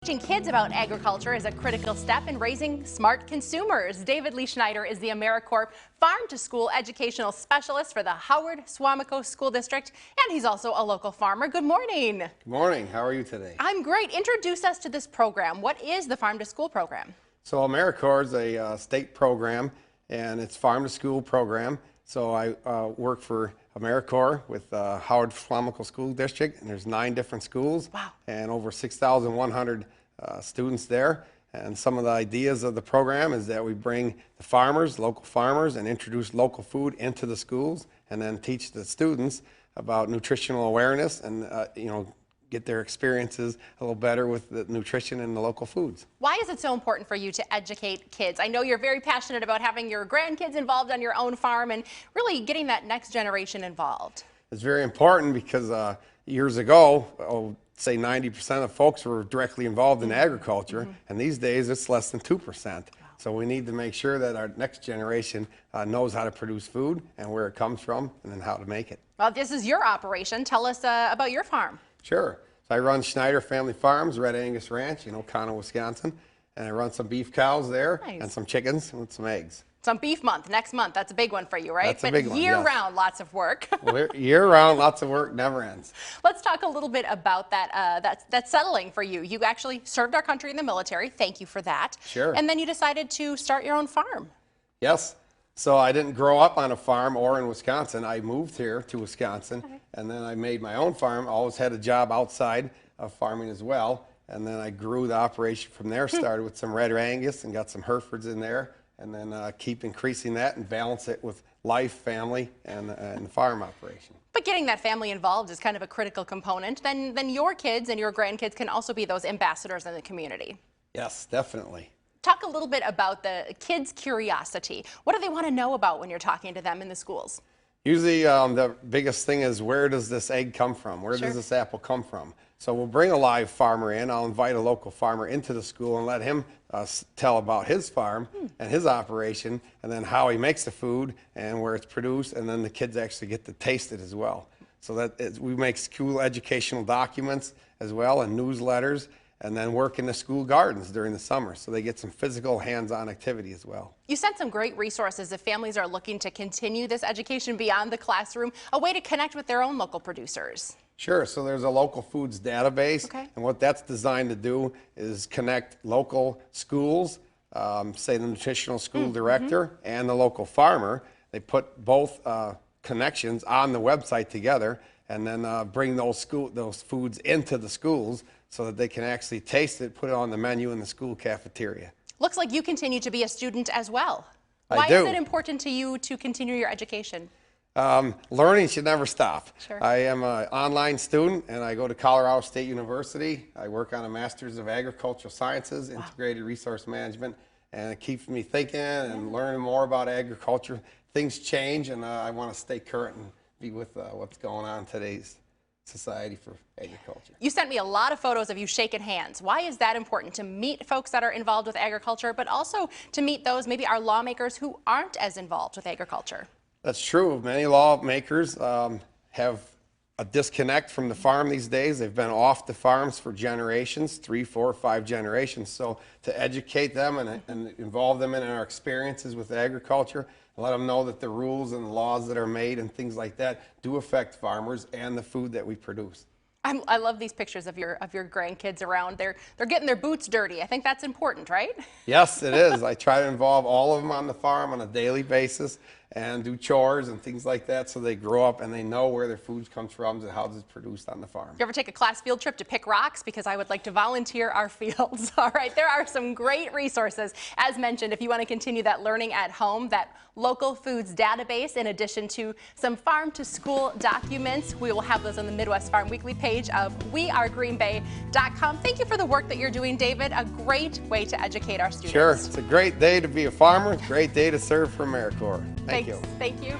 Teaching kids about agriculture is a critical step in raising smart consumers. David Lee Schneider is the AmeriCorps Farm-to-School Educational Specialist for the Howard Suamico School District, and he's also a local farmer. Good morning. Good morning. How are you today? I'm great. Introduce us to this program. What is the Farm-to-School program? So AmeriCorps is a state program, and it's Farm-to-School program. So I work for AmeriCorps with Howard Suamico School District, and there's 9 different schools. Wow. And over 6,100 students there. And some of the ideas of the program is that we bring the farmers, local farmers, and introduce local food into the schools, and then teach the students about nutritional awareness and get their experiences a little better with the nutrition and the local foods. Why is it so important for you to educate kids? I know you're very passionate about having your grandkids involved on your own farm and really getting that next generation involved. It's very important because years ago, say 90% of folks were directly involved in agriculture, and these days it's less than 2%. So we need to make sure that our next generation knows how to produce food and where it comes from and then how to make it. Well, this is your operation. Tell us about your farm. Sure. So I run Schneider Family Farms, Red Angus Ranch in O'Connell, Wisconsin, and I run some beef cows there. Nice. And some chickens with some eggs. Some beef month next month. That's a big one for you, right? That's a big one, yes. Year-round, lots of work. Well, year-round, lots of work, never ends. Let's talk a little bit about that settling for you. You actually served our country in the military. Thank you for that. Sure. And then you decided to start your own farm. Yes. So I didn't grow up on a farm or in Wisconsin. I moved here to Wisconsin, and then I made my own farm. Always had a job outside of farming as well. And then I grew the operation from there, started with some Red Angus and got some Herefords in there, and then keep increasing that and balance it with life, family, and farm operation. But getting that family involved is kind of a critical component. Then your kids and your grandkids can also be those ambassadors in the community. Yes, definitely. Talk a little bit about the kids' curiosity. What do they want to know about when you're talking to them in the schools? Usually the biggest thing is, where does this egg come from? Where does this apple come from? So we'll bring a live farmer in. I'll invite a local farmer into the school and let him tell about his farm and his operation, and then how he makes the food and where it's produced, and then the kids actually get to taste it as well. So that we make school educational documents as well, and newsletters, and then work in the school gardens during the summer, so they get some physical hands-on activity as well. You sent some great resources if families are looking to continue this education beyond the classroom, a way to connect with their own local producers. Sure, so there's a local foods database, and what that's designed to do is connect local schools, say the nutritional school director and the local farmer. They put both connections on the website together, and then bring those foods into the schools so that they can actually taste it, put it on the menu in the school cafeteria. Looks like you continue to be a student as well. I do. Why is it important to you to continue your education? Learning should never stop. Sure. I am an online student, and I go to Colorado State University. I work on a Master's of Agricultural Sciences, Integrated Resource Management, and it keeps me thinking and learning more about agriculture. Things change, and I want to stay current and be with what's going on in today's society for agriculture. You sent me a lot of photos of you shaking hands. Why is that important, to meet folks that are involved with agriculture, but also to meet those, maybe our lawmakers, who aren't as involved with agriculture? That's true. Many lawmakers have a disconnect from the farm these days. They've been off the farms for generations, 3, 4, 5 generations. So to educate them and involve them in our experiences with agriculture, let them know that the rules and the laws that are made and things like that do affect farmers and the food that we produce. I love these pictures of your grandkids around. They're getting their boots dirty. I think that's important, right? Yes, it is. I try to involve all of them on the farm on a daily basis and do chores and things like that, so they grow up and they know where their food comes from and how it's produced on the farm. You ever take a class field trip to pick rocks? Because I would like to volunteer our fields. All right, there are some great resources. As mentioned, if you want to continue that learning at home, that local foods database, in addition to some farm-to-school documents, we will have those on the Midwest Farm Weekly page of wearegreenbay.com. Thank you for the work that you're doing, David. A great way to educate our students. Sure. It's a great day to be a farmer. Great day to serve for AmeriCorps. Thank you. Thank you.